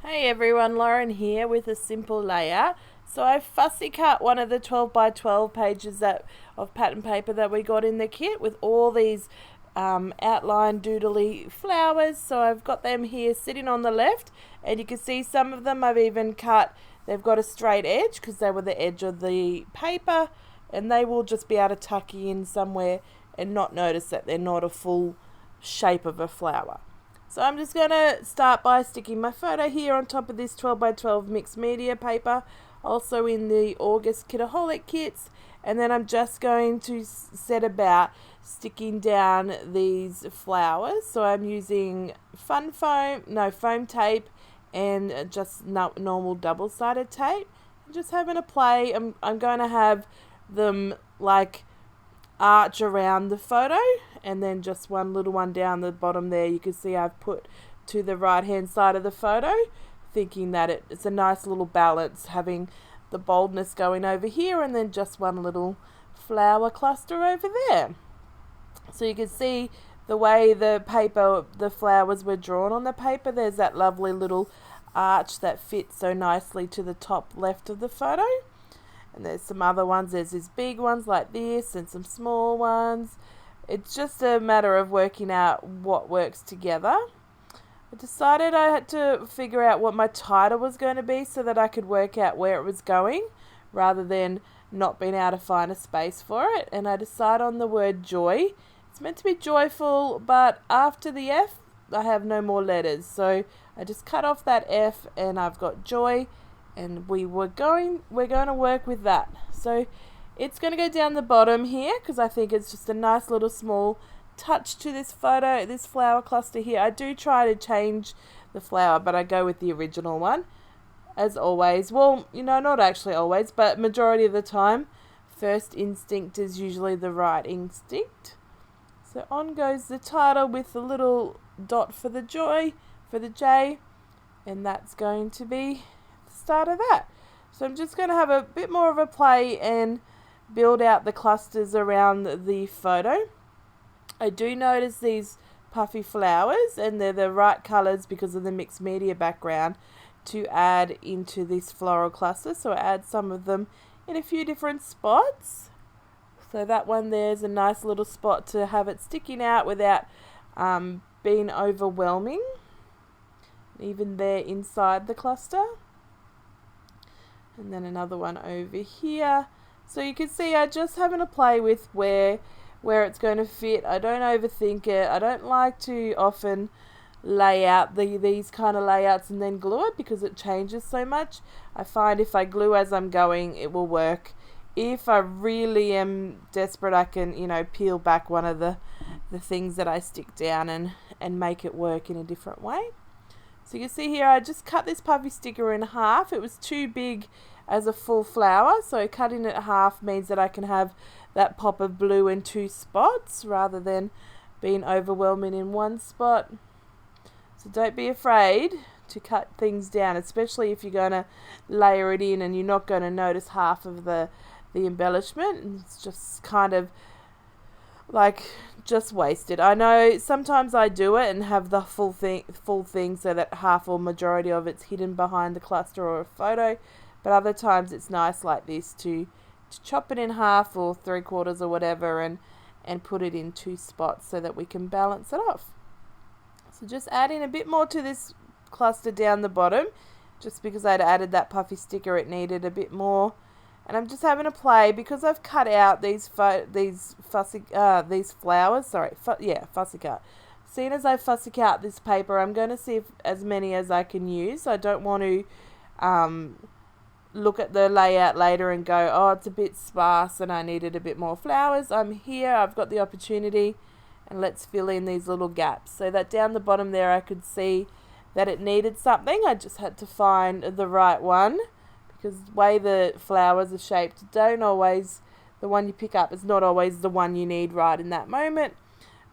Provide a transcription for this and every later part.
Hey everyone, Lauren here with a simple layout. So I fussy cut one of the 12 by 12 pages of pattern paper that we got in the kit with all these outline doodly flowers. So I've got them here sitting on the left, and you can see some of them I've even cut. They've got a straight edge because they were the edge of the paper, and they will just be able to tuck in somewhere and not notice that they're not a full shape of a flower. So I'm just going to start by sticking my photo here on top of this 12 by 12 mixed media paper, also in the August Kitaholic Kits, and then I'm just going to set about sticking down these flowers. So I'm using foam tape and just normal double-sided tape. Just having a play. I'm going to have them like arch around the photo, and then just one little one down the bottom there. You can see I've put to the right hand side of the photo, thinking that it's a nice little balance, having the boldness going over here and then just one little flower cluster over there. So you can see the way the flowers were drawn on the paper. There's that lovely little arch that fits so nicely to the top left of the photo. And there's some other ones. There's these big ones like this and some small ones. It's just a matter of working out what works together. I decided I had to figure out what my title was going to be so that I could work out where it was going rather than not being able to find a space for it. And I decided on the word joy. It's meant to be joyful, but after the F, I have no more letters. So I just cut off that F and I've got joy. And we're going to work with that. So it's going to go down the bottom here because I think it's just a nice little small touch to this photo, this flower cluster here. I do try to change the flower, but I go with the original one as always. Well, not actually always, but majority of the time, first instinct is usually the right instinct. So on goes the title with the little dot for the J, and that's going to be start of that. So I'm just going to have a bit more of a play and build out the clusters around the photo. I do notice these puffy flowers, and they're the right colours because of the mixed media background to add into this floral cluster. So I add some of them in a few different spots. So that one there's a nice little spot to have it sticking out without being overwhelming. Even there inside the cluster. And then another one over here. So you can see I just having a play with where it's going to fit. I don't overthink it. I don't like to often lay out these kind of layouts and then glue it because it changes so much. I find if I glue as I'm going, it will work. If I really am desperate, I can, peel back one of the things that I stick down and make it work in a different way. So you can see here I just cut this puffy sticker in half. It was too big as a full flower, so cutting it in half means that I can have that pop of blue in two spots rather than being overwhelming in one spot. So don't be afraid to cut things down, especially if you're going to layer it in and you're not going to notice half of the embellishment. It's just kind of like just wasted. I know sometimes I do it and have the full thing so that half or majority of it's hidden behind the cluster or a photo, but other times it's nice like this to chop it in half or 3/4 or whatever and put it in two spots so that we can balance it off. So just adding a bit more to this cluster down the bottom, just because I'd added that puffy sticker, it needed a bit more. And I'm just having a play because I've cut out these fussy cut. Seeing as I fussy cut this paper, I'm going to see if as many as I can use. I don't want to look at the layout later and go, oh, it's a bit sparse and I needed a bit more flowers. I'm here, I've got the opportunity, and let's fill in these little gaps. So that down the bottom there I could see that it needed something. I just had to find the right one. Because the way the flowers are shaped, the one you pick up is not always the one you need right in that moment.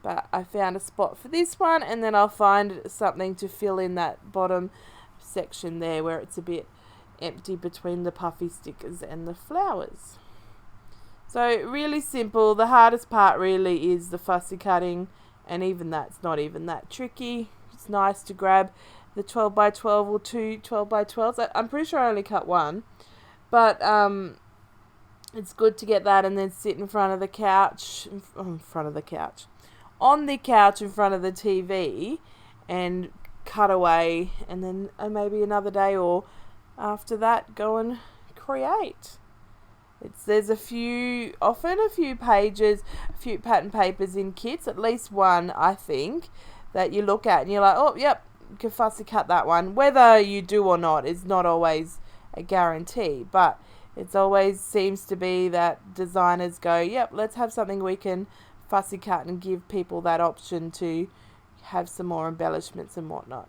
But I found a spot for this one, and then I'll find something to fill in that bottom section there where it's a bit empty between the puffy stickers and the flowers. So really simple. The hardest part really is the fussy cutting, and even that's not even that tricky. It's nice to grab the 12 by 12 or two 12 by 12s. I'm pretty sure I only cut one, but it's good to get that and then sit in front of the couch, on the couch in front of the TV and cut away, and then maybe another day or after that go and create. There's often a few pages, a few pattern papers in kits, at least one I think, that you look at and you're like, oh yep, you can fussy cut that one. Whether you do or not is not always a guarantee, but it always seems to be that designers go, yep, let's have something we can fussy cut and give people that option to have some more embellishments and whatnot.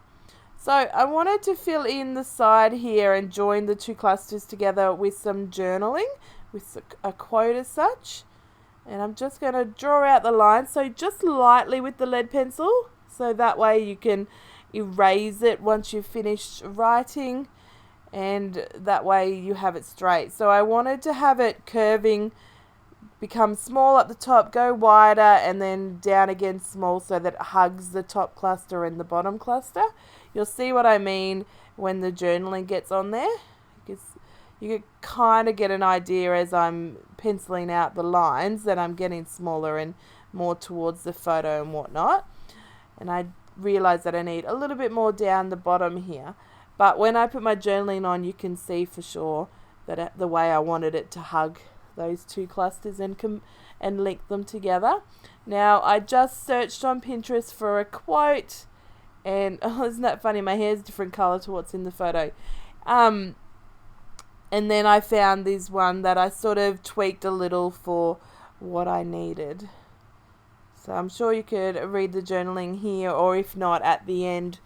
So I wanted to fill in the side here and join the two clusters together with some journaling, with a quote as such. And I'm just going to draw out the lines, so just lightly with the lead pencil, so that way you can erase it once you've finished writing, and that way you have it straight. So I wanted to have it curving, become small at the top, go wider, and then down again small, so that it hugs the top cluster and the bottom cluster. You'll see what I mean when the journaling gets on there, because you can kind of get an idea as I'm penciling out the lines that I'm getting smaller and more towards the photo and whatnot. And I realize that I need a little bit more down the bottom here. But when I put my journaling on, you can see for sure that the way I wanted it to hug those two clusters and link them together. Now, I just searched on Pinterest for a quote, and isn't that funny? My hair's different colour to what's in the photo. And then I found this one that I sort of tweaked a little for what I needed. So I'm sure you could read the journaling here, or if not, at the end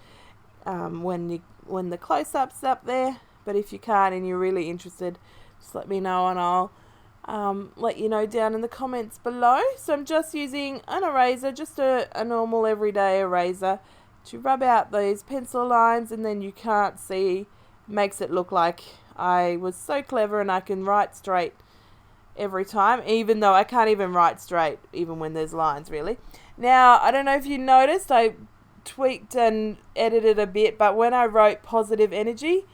when the close-up's up there. But if you can't and you're really interested, just let me know and I'll let you know down in the comments below. So I'm just using an eraser, just a normal everyday eraser, to rub out those pencil lines, and then you can't see, makes it look like I was so clever and I can write straight every time, even though I can't even write straight even when there's lines really. Now, I don't know if you noticed, I tweaked and edited a bit, but when I wrote positive energy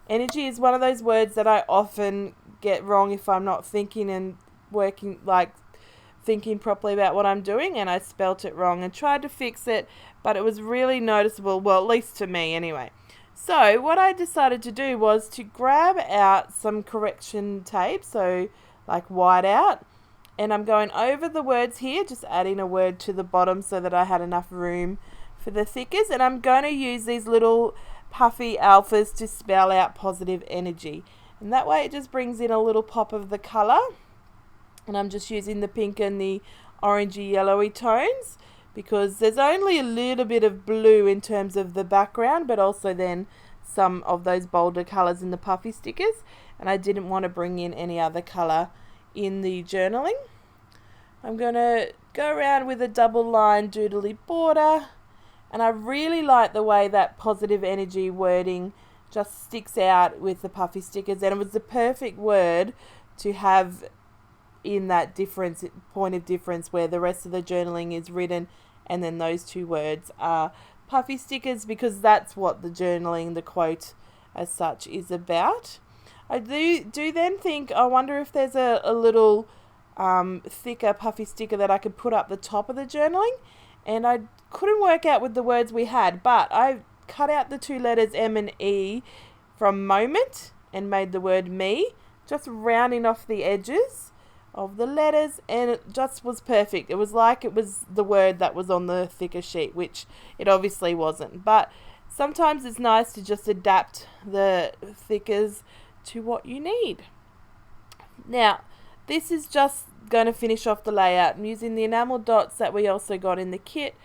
is one of those words that I often get wrong if I'm not thinking and thinking properly about what I'm doing, and I spelt it wrong and tried to fix it, but it was really noticeable, well, at least to me anyway. So what I decided to do was to grab out some correction tape, so like white out, and I'm going over the words here, just adding a word to the bottom so that I had enough room for the thickers, and I'm going to use these little puffy alphas to spell out positive energy, and that way it just brings in a little pop of the colour. And I'm just using the pink and the orangey yellowy tones because there's only a little bit of blue in terms of the background, but also then some of those bolder colours in the puffy stickers, and I didn't want to bring in any other colour in the journaling. I'm going to go around with a double line doodly border, and I really like the way that positive energy wording just sticks out with the puffy stickers, and it was the perfect word to have in that point of difference where the rest of the journaling is written and then those two words are puffy stickers, because that's what the journaling, the quote as such, is about. I do then think, I wonder if there's a little thicker puffy sticker that I could put up the top of the journaling, and I couldn't work out with the words we had, but I cut out the two letters M and E from moment and made the word me, just rounding off the edges of the letters, and it just was perfect. It was like it was the word that was on the thicker sheet, which it obviously wasn't, but sometimes it's nice to just adapt the thickers to what you need. Now, this is just going to finish off the layout. I'm using the enamel dots that we also got in the kit,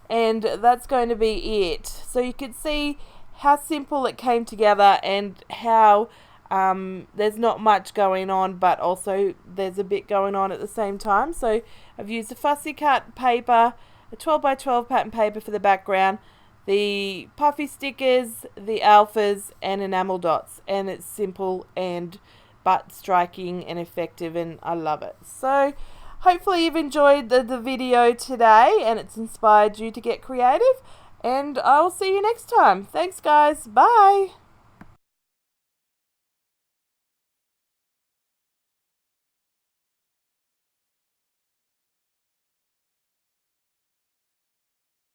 and that's going to be it. So you can see how simple it came together and how there's not much going on, but also there's a bit going on at the same time. So I've used a fussy cut paper, a 12 by 12 pattern paper for the background, the puffy stickers, the alphas, and enamel dots, and it's simple but striking and effective, and I love it. So hopefully you've enjoyed the video today and it's inspired you to get creative, And I'll see you next time. Thanks, guys. Bye.